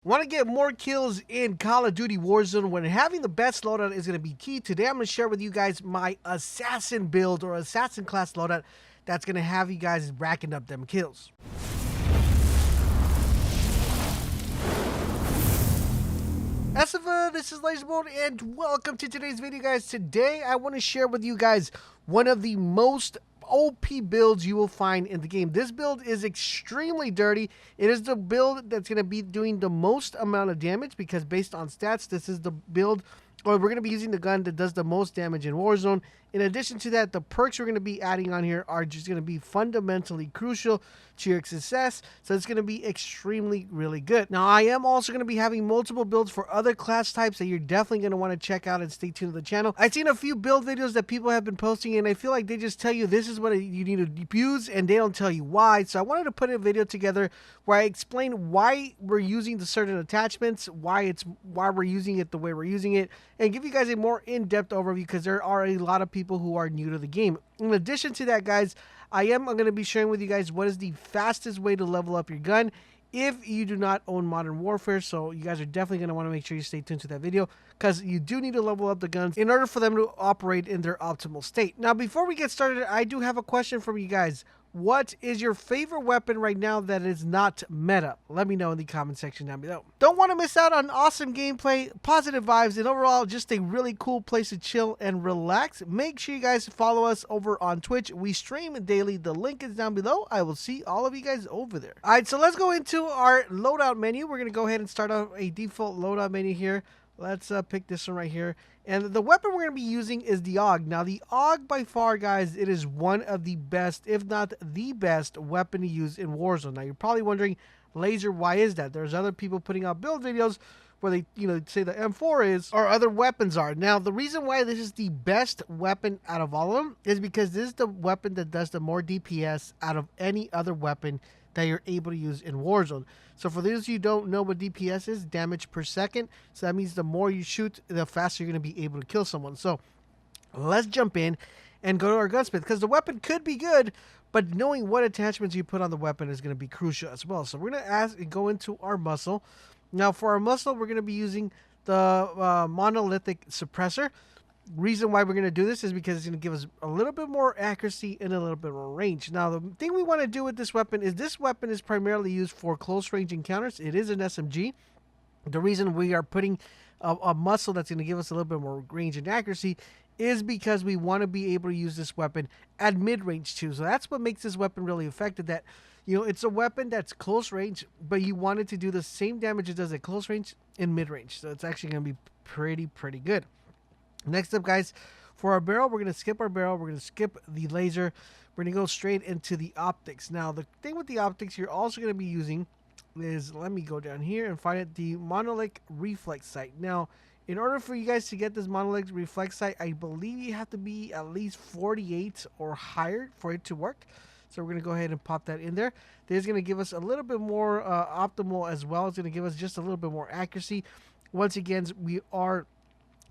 Want to get more kills in Call of Duty Warzone when having the best loadout is going to be key? Today I'm going to share with you guys my assassin build or assassin class loadout that's going to have you guys racking up them kills. This is LaserBolt and welcome to today's video, guys. Today I want to share with you guys one of the most OP builds you will find in the game. This build is extremely dirty. It is the build that's going to be doing the most amount of damage because based on stats, this is the build, or we're going to be using the gun that does the most damage in Warzone. In addition to that, the perks we're going to be adding on here are just going to be fundamentally crucial to your success. So it's going to be extremely, really good. Now, I am also going to be having multiple builds for other class types that you're definitely going to want to check out and stay tuned to the channel. I've seen a few build videos that people have been posting, and I feel like they just tell you this is what you need to use, and they don't tell you why. So I wanted to put a video together where I explain why we're using the certain attachments, why we're using it the way we're using it, and give you guys a more in-depth overview because there are a lot of people who are new to the game. In addition to that, guys, I'm going to be sharing with you guys what is the fastest way to level up your gun if you do not own Modern Warfare. So you guys are definitely going to want to make sure you stay tuned to that video because you do need to level up the guns in order for them to operate in their optimal state. Now, before we get started, I do have a question from you guys. What is your favorite weapon right now that is not meta? Let me know in the comment section down below. Don't want to miss out on awesome gameplay, positive vibes, and overall just a really cool place to chill and relax. Make sure you guys follow us over on Twitch. We stream daily. The link is down below. I will see all of you guys over there. All right, so let's go into our loadout menu. We're going to go ahead and start off a default loadout menu here. Let's pick this one right here. And the weapon we're going to be using is the AUG. Now, the AUG, by far, guys, it is one of the best, if not the best, weapon to use in Warzone. Now, you're probably wondering, Laser, why is that? There's other people putting out build videos where they, say the M4 is, or other weapons are. Now, the reason why this is the best weapon out of all of them is because this is the weapon that does the more DPS out of any other weapon that you're able to use in Warzone. So for those of you who don't know what DPS is, damage per second. So that means the more you shoot, the faster you're going to be able to kill someone. So let's jump in and go to our gunsmith because the weapon could be good, but knowing what attachments you put on the weapon is going to be crucial as well. So we're going to go into our muzzle. Now for our muzzle, we're going to be using the monolithic suppressor. Reason why we're going to do this is because it's going to give us a little bit more accuracy and a little bit more range. Now, the thing we want to do with this weapon is primarily used for close range encounters. It is an SMG. The reason we are putting a muzzle that's going to give us a little bit more range and accuracy is because we want to be able to use this weapon at mid-range too. So that's what makes this weapon really effective. That, it's a weapon that's close range, but you want it to do the same damage it does at close range in mid-range. So it's actually going to be pretty good. Next up, guys, for our barrel, we're going to skip our barrel. We're going to skip the laser. We're going to go straight into the optics. Now, the thing with the optics you're also going to be using is, let me go down here and find it, the monolithic reflex sight. Now, in order for you guys to get this monolithic reflex sight, I believe you have to be at least 48 or higher for it to work. So we're going to go ahead and pop that in there. This is going to give us a little bit more optimal as well. It's going to give us just a little bit more accuracy. Once again, we are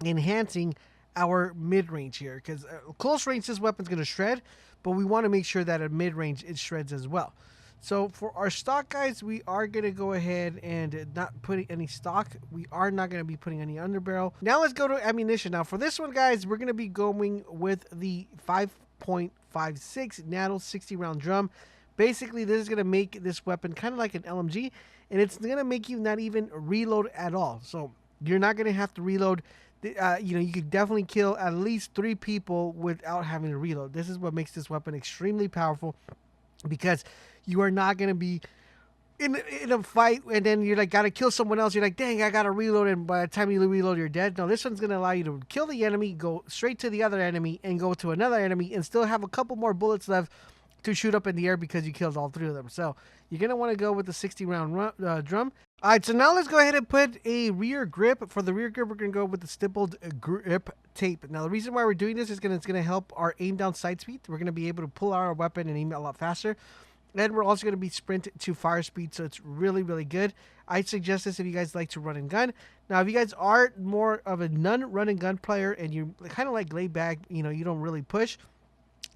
enhancing our mid-range here because close range this weapon's going to shred, but we want to make sure that at mid-range it shreds as well. So for our stock, guys, we are going to go ahead and not put any stock. We are not going to be putting any underbarrel. Now let's go to ammunition. Now for this one, guys, we're going to be going with the 5.56 NATO 60 round drum. Basically, this is going to make this weapon kind of like an LMG, and it's going to make you not even reload at all. So you're not going to have to reload. You could definitely kill at least 3 people without having to reload. This is what makes this weapon extremely powerful because you are not going to be in a fight and then you're like, got to kill someone else. You're like, dang, I got to reload. And by the time you reload, you're dead. No, this one's going to allow you to kill the enemy, go straight to the other enemy and go to another enemy and still have a couple more bullets left to shoot up in the air because you killed all 3 of them. So you're going to want to go with the 60 round drum. All right, so now let's go ahead and put a rear grip. For the rear grip, we're going to go with the stippled grip tape. Now, the reason why we're doing this is it's going to help our aim down sight speed. We're going to be able to pull out our weapon and aim a lot faster. And we're also going to be sprint to fire speed, so it's really good. I suggest this if you guys like to run and gun. Now, if you guys are more of a non-run and gun player and you're kind of like laid back, you don't really push,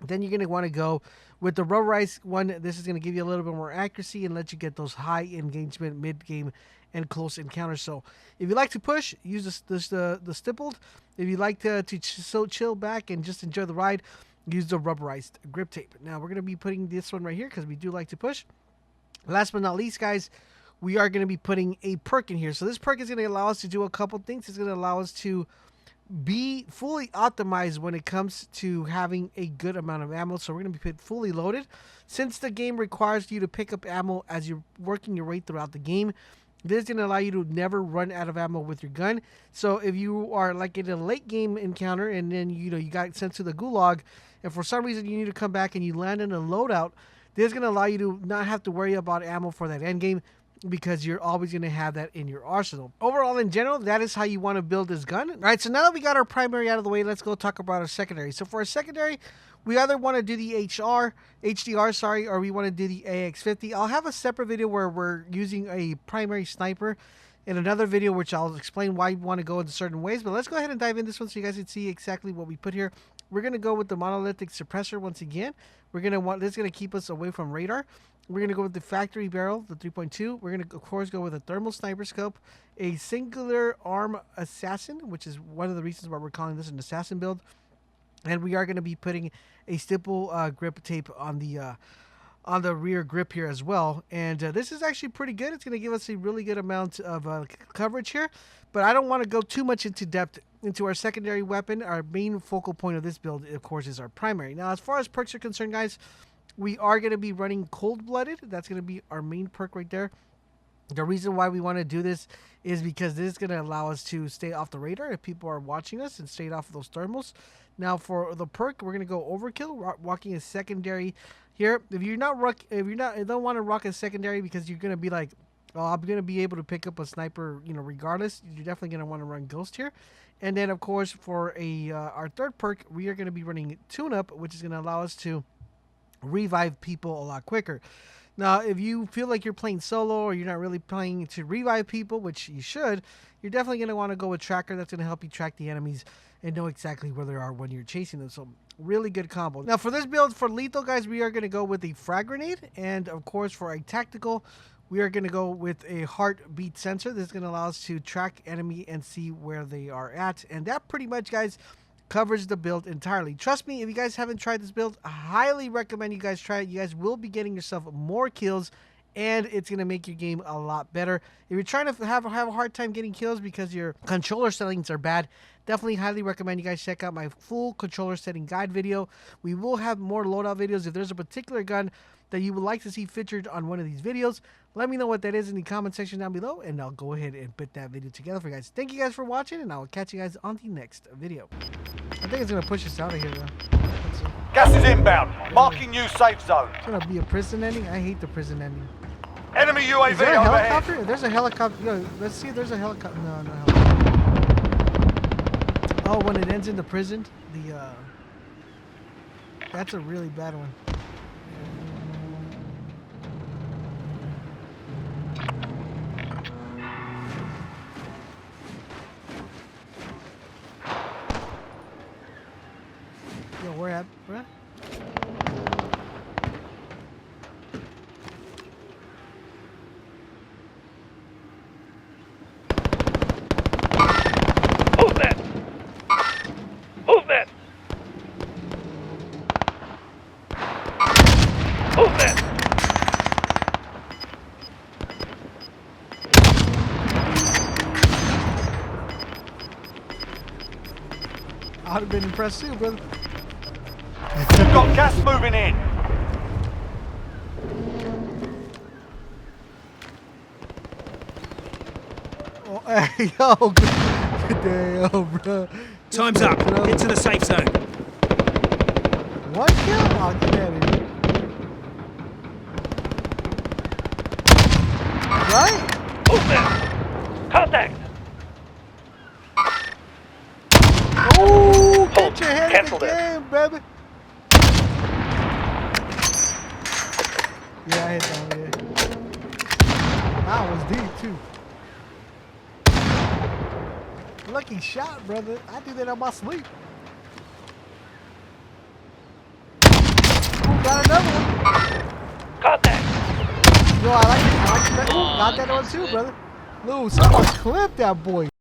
then you're going to want to go with the rubberized one. This is going to give you a little bit more accuracy and let you get those high engagement mid-game and close encounters. So if you like to push, use the stippled. If you like to chill back and just enjoy the ride, use the rubberized grip tape. Now we're going to be putting this one right here because we do like to push. Last but not least, guys, we are going to be putting a perk in here. So this perk is going to allow us to do a couple things. It's going to allow us to be fully optimized when it comes to having a good amount of ammo. So we're going to be fully loaded. Since the game requires you to pick up ammo as you're working your way throughout the game, this is going to allow you to never run out of ammo with your gun. So if you are like in a late game encounter and then you got sent to the gulag, and for some reason you need to come back and you land in a loadout, this is going to allow you to not have to worry about ammo for that end game, because you're always going to have that in your arsenal. Overall, in general, that is how you want to build this gun. All right, so now that we got our primary out of the way, let's go talk about our secondary. So for our secondary, we either want to do the HDR, or we want to do the AX50. I'll have a separate video where we're using a primary sniper in another video, which I'll explain why you want to go in certain ways. But let's go ahead and dive in this one so you guys can see exactly what we put here. We're going to go with the monolithic suppressor once again. This is going to keep us away from radar. We're going to go with the factory barrel, the 3.2. We're going to, of course, go with a thermal sniper scope, a singular arm assassin, which is one of the reasons why we're calling this an assassin build. And we are going to be putting a stipple grip tape on the rear grip here as well. And this is actually pretty good. It's going to give us a really good amount of coverage here. But I don't want to go too much into depth into our secondary weapon. Our main focal point of this build, of course, is our primary. Now, as far as perks are concerned, guys, we are going to be running cold-blooded. That's going to be our main perk right there. The reason why we want to do this is because this is going to allow us to stay off the radar if people are watching us and stay off of those thermals. Now, for the perk, we're going to go overkill, walking a secondary here. If you don't want to rock a secondary because you're going to be like, oh, I'm going to be able to pick up a sniper, regardless, you're definitely going to want to run ghost here. And then, of course, for our third perk, we are going to be running tune-up, which is going to allow us to revive people a lot quicker. Now, if you feel like you're playing solo or you're not really playing to revive people, which you should, you're definitely going to want to go with tracker. That's going to help you track the enemies and know exactly where they are when you're chasing them. So really good combo. Now for this build, for lethal, guys, we are going to go with a frag grenade. And of course, for a tactical, we are going to go with a heartbeat sensor. This is going to allow us to track enemy and see where they are at. And that pretty much, guys, covers the build entirely. Trust me, if you guys haven't tried this build, I highly recommend you guys try it. You guys will be getting yourself more kills, and it's going to make your game a lot better. If you're trying to have a hard time getting kills because your controller settings are bad, definitely highly recommend you guys check out my full controller setting guide video. We will have more loadout videos. If there's a particular gun that you would like to see featured on one of these videos, let me know what that is in the comment section down below, and I'll go ahead and put that video together for you guys. Thank you guys for watching, and I will catch you guys on the next video. I think it's going to push us out of here, though. Gas is inbound. Marking new safe zone. It's going to be a prison ending? I hate the prison ending. Enemy UAV is there a overhead. helicopter? There's a helicopter. Yo, let's see if there's a helicopter. No, no helicopter. Oh, when it ends in the prison? That's a really bad one. Yo, where at, bruh? Move that! Move that! Move that! I'd have been impressed too, brother. We've got gas moving in. Oh, hey, yo, damn, bro. Time's up. Get to the safe zone. One kill? Oh, get out of here. Right? Move that! Contact! Oh, Hold. get your head in Cancel the that. game, baby. Yeah, I hit that one, yeah. That was deep, too. Lucky shot, brother. I do that on my sleep. Ooh, got another one. Contact! Yo, I like that. Ooh, got that one too, brother. Lou, someone clip that boy.